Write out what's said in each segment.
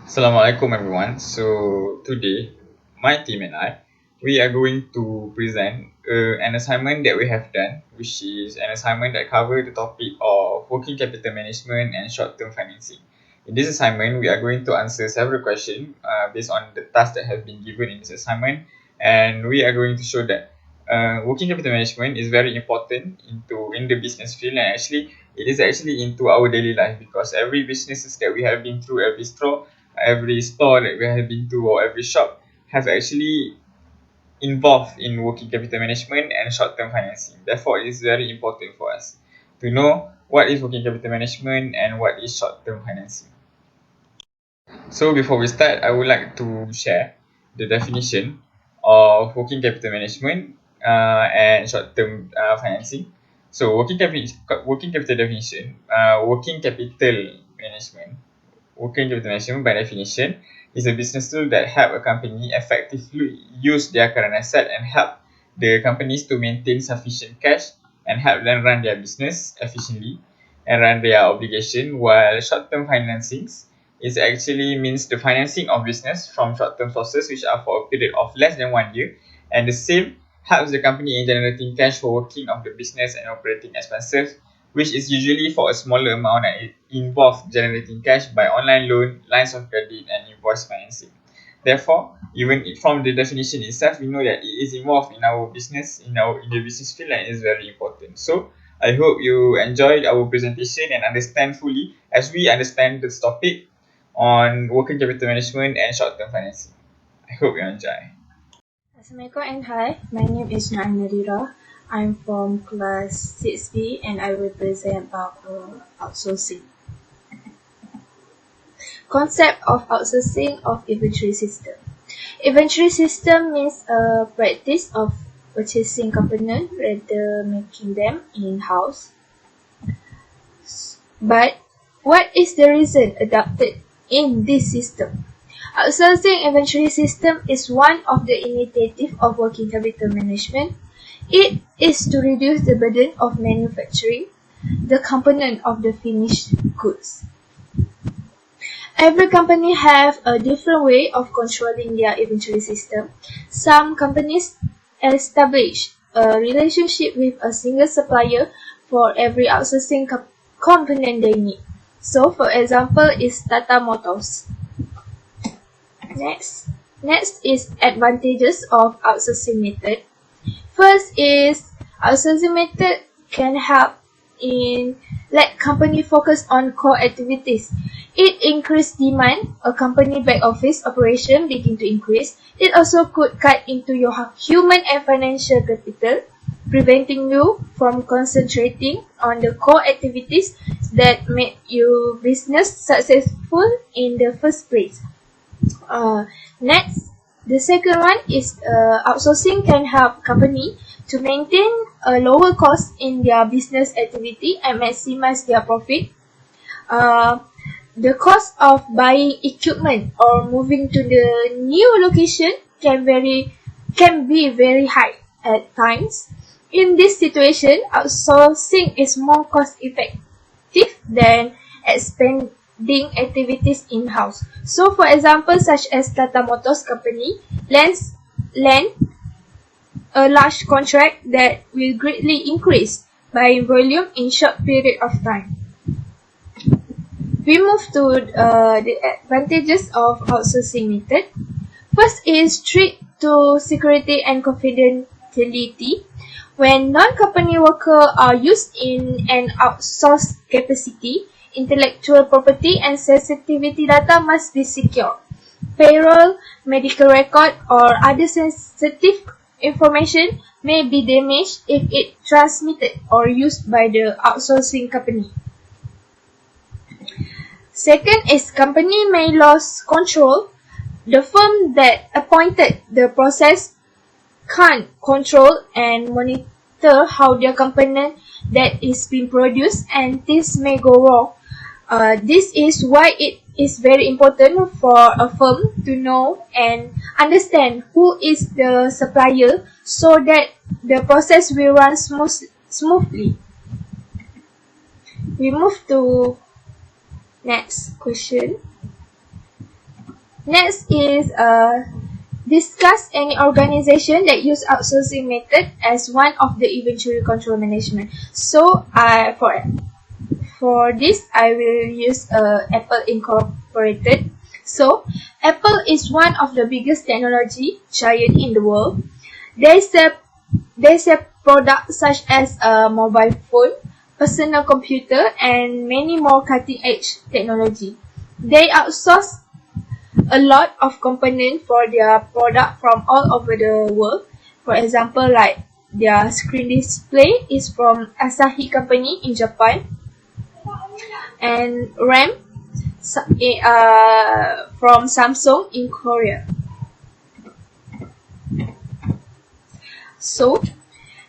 Assalamualaikum everyone. So today, my team and I, we are going to present an assignment that we have done, which is an assignment that covers the topic of working capital management and short-term financing. In this assignment, we are going to answer several questions based on the tasks that have been given in this assignment, and we are going to show that working capital management is very important in the business field, and actually it is actually into our daily life because every businesses that we have been through, every store that we have been to or every shop have actually involved in working capital management and short-term financing. Therefore, it is very important for us to know what is working capital management and what is short-term financing. So before we start, I would like to share the definition of working capital management and short-term financing. So working capital definition, working capital management by definition is a business tool that help a company effectively use their current asset and help the companies to maintain sufficient cash and help them run their business efficiently and run their obligation, while short-term financings is actually means the financing of business from short-term sources which are for a period of less than 1 year, and the same helps the company in generating cash for working of the business and operating expenses, which is usually for a smaller amount and it involves generating cash by online loan, lines of credit, and invoice financing. Therefore, even from the definition itself, we know that it is involved in our business, in the business field, and it is very important. So, I hope you enjoyed our presentation and understand fully as we understand this topic on working capital management and short-term financing. I hope you enjoy. Assalamualaikum and hi, my name is Nadira. I'm from class 6B and I will present about outsourcing. Concept of outsourcing of inventory system. Inventory system means a practice of purchasing components rather making them in-house. But what is the reason adopted in this system? Outsourcing inventory system is one of the initiatives of working capital management. It is to reduce the burden of manufacturing the component of the finished goods. Every company have a different way of controlling their inventory system. Some companies establish a relationship with a single supplier for every outsourcing component they need. So, for example, is Tata Motors. Next is advantages of outsourcing method. First is outsourcing method can help in let company focus on core activities. It increase demand, a company back office operation begin to increase. It also could cut into your human and financial capital, preventing you from concentrating on the core activities that make your business successful in the first place. Next, the second one is outsourcing can help company to maintain a lower cost in their business activity and maximize their profit. The cost of buying equipment or moving to the new location can be very high at times. In this situation, outsourcing is more cost effective than expanding activities in-house. So, for example, such as Tata Motors company lands a large contract that will greatly increase buying volume in short period of time. We move to the advantages of outsourcing method. First is strict to security and confidentiality. When non-company workers are used in an outsourced capacity, intellectual property and sensitivity data must be secure. Payroll, medical record, or other sensitive information may be damaged if it transmitted or used by the outsourcing company. Second is company may lose control. The firm that appointed the process can't control and monitor how their component that is being produced, and this may go wrong. This is why it is very important for a firm to know and understand who is the supplier so that the process will run smoothly. We move to next question. Next is discuss any organization that use outsourcing method as one of the inventory control management. So for this, I will use Apple Incorporated. So Apple is one of the biggest technology giant in the world. They sell they sell products such as a mobile phone, personal computer, and many more cutting-edge technology. They outsource a lot of components for their product from all over the world. For example, like their screen display is from Asahi company in Japan, and RAM from Samsung in Korea. So,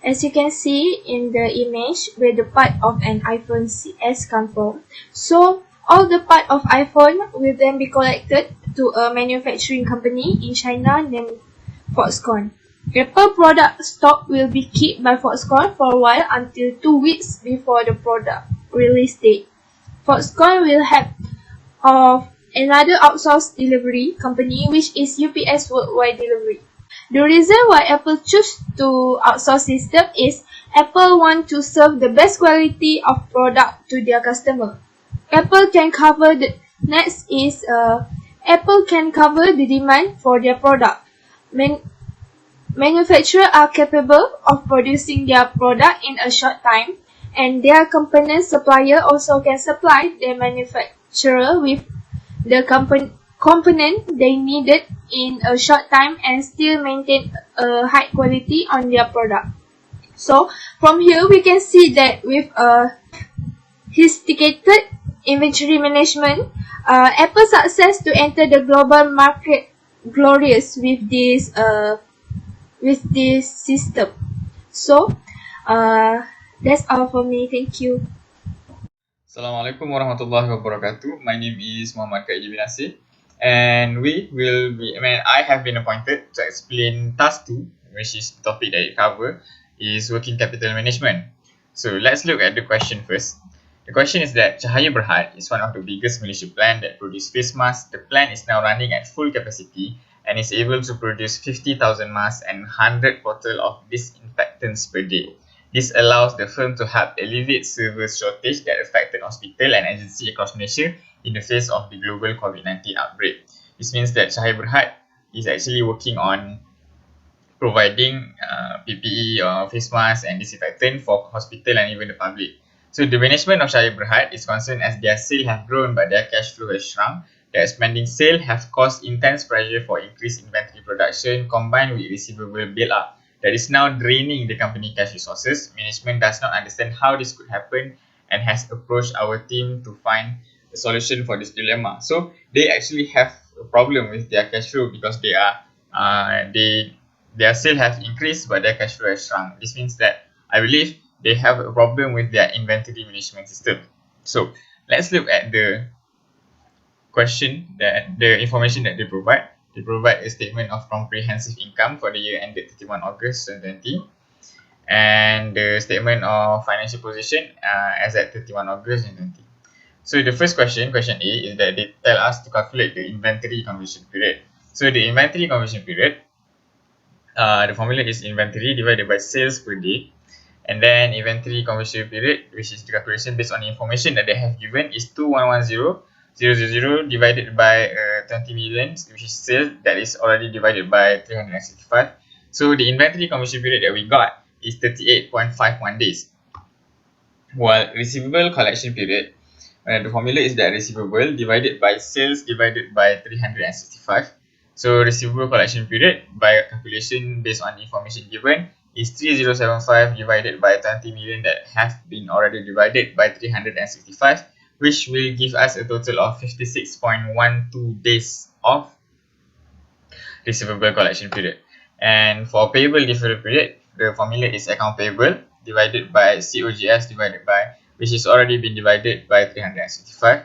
as you can see in the image where the part of an iPhone CS come from, so all the part of iPhone will then be collected to a manufacturing company in China named Foxconn. Apple product stock will be kept by Foxconn for a while until 2 weeks before the product release date. Foxconn will have of another outsourced delivery company, which is UPS Worldwide Delivery. The reason why Apple choose to outsource system is Apple want to serve the best quality of product to their customer. Apple can cover the next is Apple can cover the demand for their product. Man, Manufacturers are capable of producing their product in a short time, and their component supplier also can supply their manufacturer with the component they needed in a short time and still maintain a high quality on their product. So from here we can see that with a sophisticated inventory management, Apple success to enter the global market glorious with this system. So that's all for me. Thank you. Assalamualaikum warahmatullahi wabarakatuh. My name is Muhammad Kaiji bin Nasir, and I have been appointed to explain task 2, which is the topic that it cover, is working capital management. So let's look at the question first. The question is that Cahaya Berhad is one of the biggest Malaysia plant that produce face masks. The plant is now running at full capacity and is able to produce 50,000 masks and 100 bottles of disinfectants per day. This allows the firm to help alleviate severe shortage that affected hospital and agency across Malaysia in the face of the global COVID-19 outbreak. This means that Cahaya Berhad is actually working on providing PPE or face masks and disinfectant for hospital and even the public. So the management of Cahaya Berhad is concerned as their sales have grown but their cash flow has shrunk. Their expanding sale have caused intense pressure for increased inventory production combined with receivable build-up that is now draining the company cash resources. Management does not understand how this could happen and has approached our team to find a solution for this dilemma. So they actually have a problem with their cash flow because their sales have increased but their cash flow has shrunk. This means that I believe they have a problem with their inventory management system. So let's look at the information that they provide. They provide a statement of comprehensive income for the year ended 31 August 2020 and the statement of financial position as at 31 August 2020. So the first question A, is that they tell us to calculate the inventory conversion period. So the inventory conversion period, the formula is inventory divided by sales per day, and then inventory conversion period, which is the calculation based on the information that they have given, is 2110,000 divided by 20 million, which is sales that is already divided by 365. So the inventory conversion period that we got is 38.51 days. While receivable collection period, the formula is that receivable divided by sales divided by 365. So receivable collection period by calculation based on the information given is 3075 divided by 20 million that have been already divided by 365, which will give us a total of 56.12 days of receivable collection period. And for payable deferral period, the formula is account payable divided by COGS divided by, which is already been divided by 365.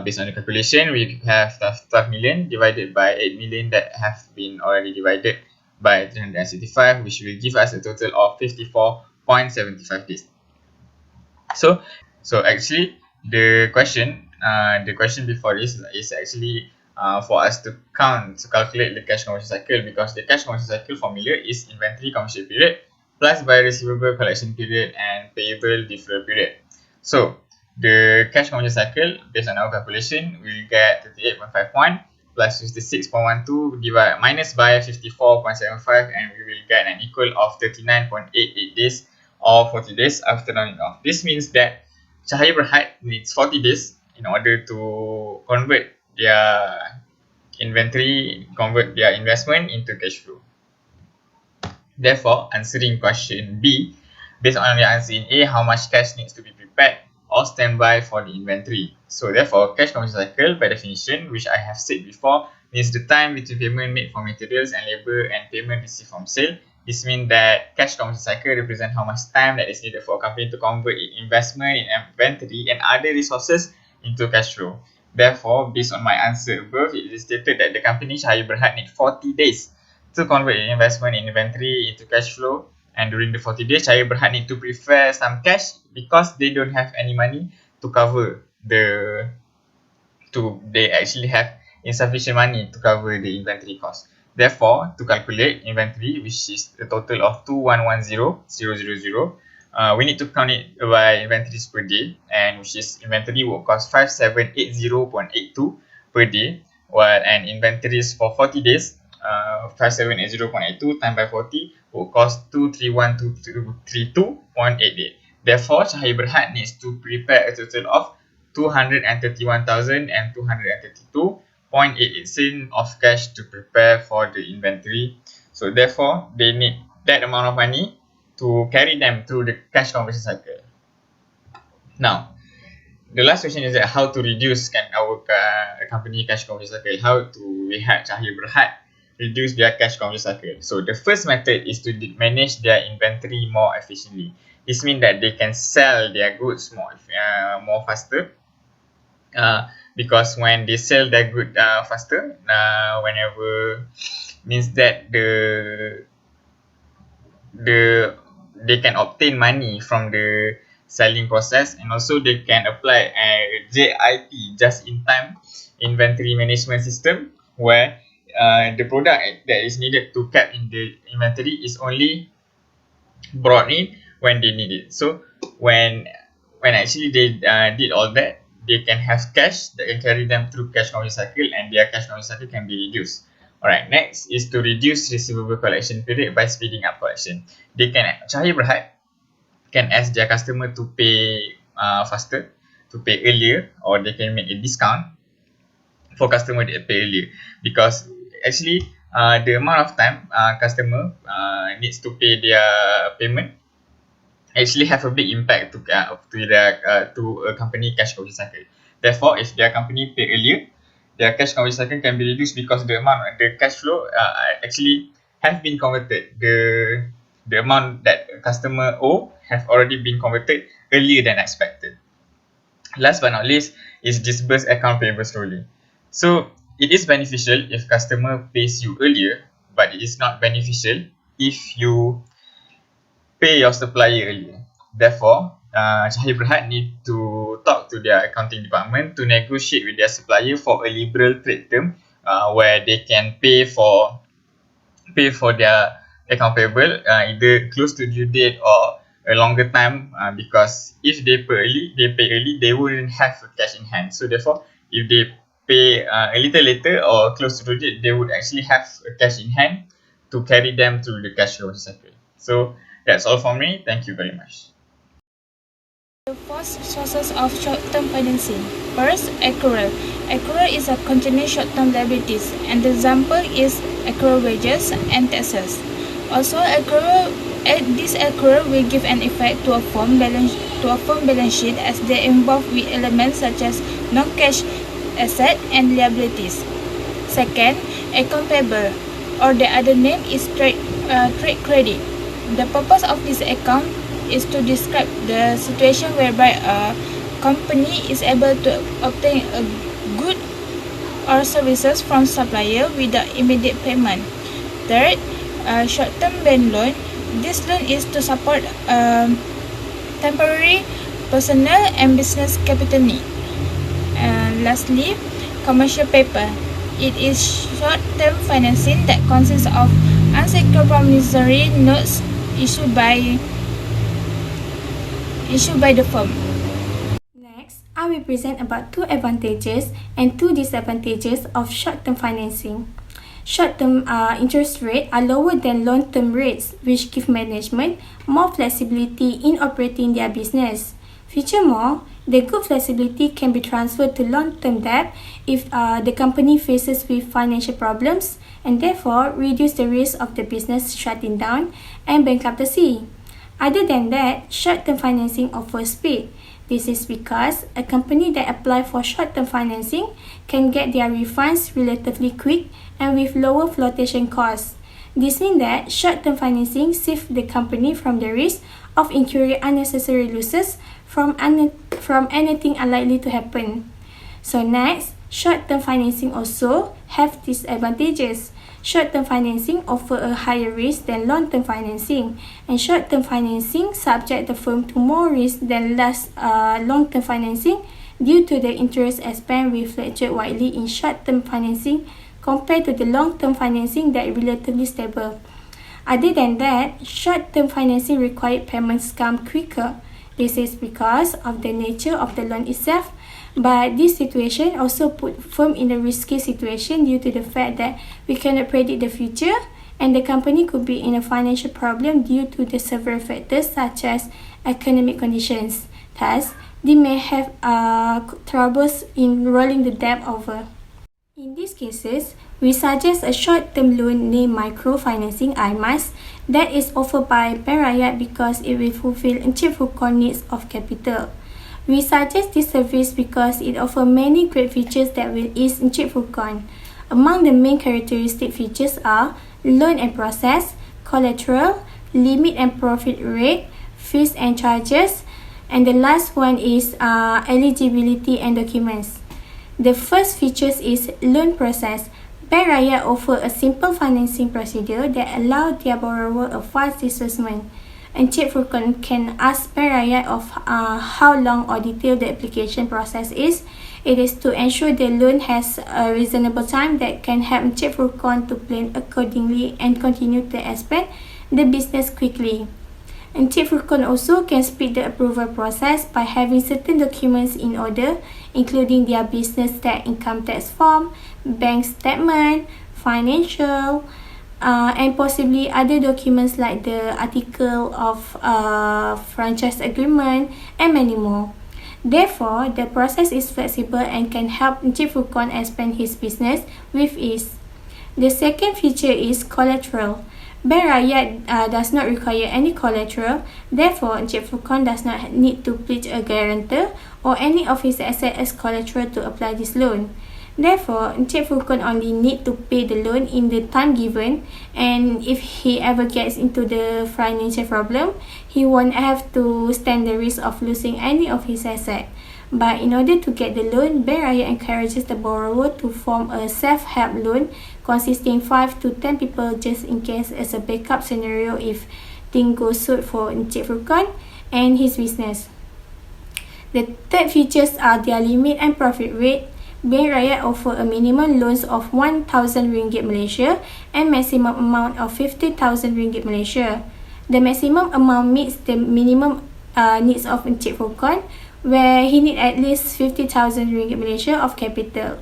Based on the calculation, we have 12 million divided by 8 million that have been already divided by 365, which will give us a total of 54.75 days. So actually the question before this is actually for us to calculate the cash conversion cycle, because the cash conversion cycle formula is inventory commercial period plus by receivable collection period and payable deferral period. So the cash conversion cycle based on our calculation will get 38.51 plus 56.12 divided minus by 54.75, and we will get an equal of 39.88 days or 40 days after rounding off. This means that Cahaya Berhad needs 40 days in order to convert their investment into cash flow. Therefore, answering question B, based on the answer in A, how much cash needs to be prepared or standby for the inventory. So therefore, cash conversion cycle by definition, which I have said before, means the time between payment made for materials and labor and payment received from sale. This means that cash conversion cycle represents how much time that is needed for a company to convert its investment in inventory and other resources into cash flow. Therefore, based on my answer above, it is stated that the company Cahaya Berhad needs 40 days to convert its investment in inventory into cash flow, and during the 40 days, Cahaya Berhad need to prepare some cash because they don't have any money to cover they actually have insufficient money to cover the inventory cost. Therefore, to calculate inventory, which is a total of 2110,000, we need to count it by inventories per day, and which is inventory will cost 5780.82 per day, while and inventories for 40 days, 5780.82 times by 40 will cost 231,232.88. Therefore, Cahaya Berhad needs to prepare a total of 231,232.88 cents of cash to prepare for the inventory. So therefore, they need that amount of money to carry them through the cash conversion cycle. Now, the last question is that how to reduce our company cash conversion cycle. How to we have Cahaya Berhad reduce their cash conversion cycle. So the first method is to manage their inventory more efficiently. This means that they can sell their goods more faster. Because when they sell their good faster, whenever means that they can obtain money from the selling process, and also they can apply a JIT, just in time inventory management system, where the product that is needed to keep in the inventory is only brought in when they need it. So when actually they did all that, they can have cash that can carry them through cash conversion cycle, and their cash conversion cycle can be reduced. Alright, next is to reduce receivable collection period by speeding up collection. Cahaya Berhad can ask their customer to pay faster, to pay earlier, or they can make a discount for customer that pay earlier, because actually the amount of time customer needs to pay their payment actually have a big impact to a company cash conversion cycle. Therefore, if their company pay earlier, their cash conversion cycle can be reduced because the cash flow actually have been converted. The amount that customer owe have already been converted earlier than expected. Last but not least is disburse account payable slowly. So it is beneficial if customer pays you earlier, but it is not beneficial if you pay your supplier earlier. Therefore, Cahaya Berhad need to talk to their accounting department to negotiate with their supplier for a liberal trade term, where they can pay for their account payable either close to due date or a longer time, because if they pay early, they wouldn't have cash in hand. So therefore, if they pay a little later or close to due date, they would actually have cash in hand to carry them through the cash flow cycle. So that's all from me. Thank you very much. The first sources of short-term financing. First, accrual. Accrual is a continuous short-term liabilities, and the example is accrual wages and taxes. Also, this accrual will give an effect to a firm balance sheet, as they involve with elements such as non-cash asset and liabilities. Second, account payable, or the other name is trade credit. The purpose of this account is to describe the situation whereby a company is able to obtain a good or services from supplier without immediate payment. Third, short-term bank loan. This loan is to support temporary personal and business capital need. Lastly, commercial paper. It is short-term financing that consists of unsecured promissory notes issued by the firm. Next, I will present about two advantages and two disadvantages of short-term financing. Short-term interest rates are lower than long-term rates, which give management more flexibility in operating their business. Furthermore, the good flexibility can be transferred to long-term debt if the company faces with financial problems and therefore reduce the risk of the business shutting down and bankruptcy. Other than that, short-term financing offers speed. This is because a company that applies for short-term financing can get their refunds relatively quick and with lower flotation costs. This means that short-term financing saves the company from the risk of incurring unnecessary losses from anything unlikely to happen. So next, short-term financing also have disadvantages. Short-term financing offer a higher risk than long-term financing, and short-term financing subject the firm to more risk than long-term financing due to the interest expense will fluctuate widely in short-term financing compared to the long-term financing that is relatively stable. Other than that, short-term financing required payments come quicker. This is because of the nature of the loan itself, but this situation also put firm in a risky situation due to the fact that we cannot predict the future and the company could be in a financial problem due to the several factors such as economic conditions. Thus, they may have troubles in rolling the debt over. In these cases, we suggest a short-term loan named microfinancing IMAS that is offered by Bank Rakyat because it will fulfill Encik Furqan needs of capital. We suggest this service because it offers many great features that will ease Encik Furqan. Among the main characteristic features are loan and process, collateral, limit and profit rate, fees and charges, and the last one is eligibility and documents. The first features is loan process. Bank Rakyat offer a simple financing procedure that allows their borrower a fast disbursement. Encik Furqan can ask Bank Rakyat of how long or detailed the application process is. It is to ensure the loan has a reasonable time that can help Encik Furqan to plan accordingly and continue to expand the business quickly. Encik Furqan also can speed the approval process by having certain documents in order, including their business tax income tax form, bank statement, financial, and possibly other documents like the article of franchise agreement and many more. Therefore, the process is flexible and can help Encik Furqan expand his business with ease. The second feature is collateral. Bank Rakyat does not require any collateral, therefore Encik Furqan does not need to pledge a guarantor or any of his assets as collateral to apply this loan. Therefore, Encik Furqan only need to pay the loan in the time given, and if he ever gets into the financial problem, he won't have to stand the risk of losing any of his assets. But in order to get the loan, Bank Rakyat encourages the borrower to form a self-help loan consisting 5 to 10 people just in case as a backup scenario if things go south for Encik Furqan and his business. The third features are their limit and profit rate. Bank Rakyat offer a minimum loans of 1,000 ringgit Malaysia and maximum amount of 50,000 ringgit Malaysia. The maximum amount meets the minimum needs of Encik Furqan, where he need at least 50,000 ringgit Malaysia of capital.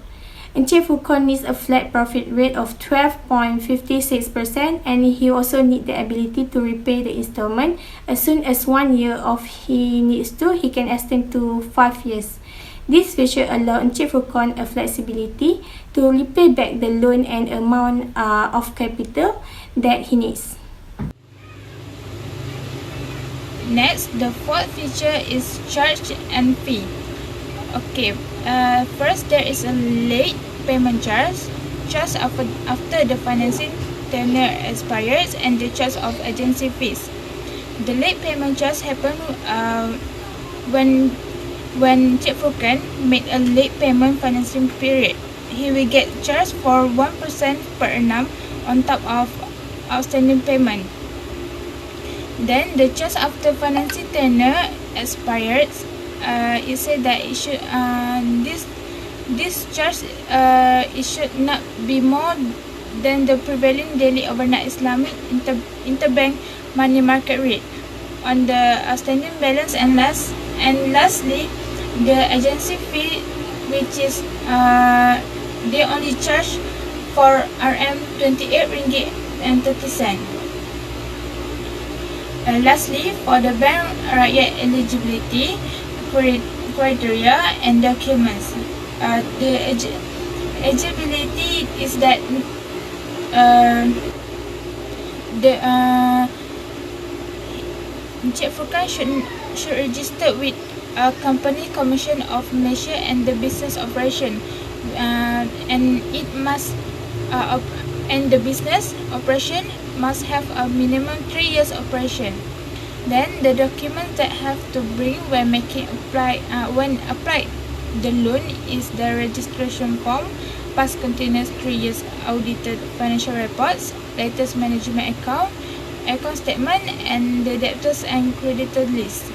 Encik Furqan needs a flat profit rate of 12.56% and he also need the ability to repay the installment as soon as 1 year of he needs to, he can extend to 5 years. This feature allow Encik Furqan a flexibility to repay back the loan and amount of capital that he needs. Next, the fourth feature is charge and fee. Okay, first there is a late payment charge after the financing tenure expires and the charge of agency fees. The late payment charge happen when Encik Furqan made a late payment financing period. He will get charged for 1% per annum on top of outstanding payment. Then the charge after financing tenure expires, it said that it should This charge it should not be more than the prevailing daily overnight Islamic interbank money market rate on the outstanding balance, and lastly, the agency fee, which is they only charge for RM 28 ringgit and 30 cent. Lastly, for the bank rakyat eligibility criteria and documents, the eligibility is that the Encik Furqan should register with Company Commission of Malaysia and the business operation, and it must and the business operation must have a minimum 3 years operation. Then the documents that have to bring when applied the loan is the registration form, past continuous 3 years audited financial reports, latest management account statement, and the debtors and creditor list.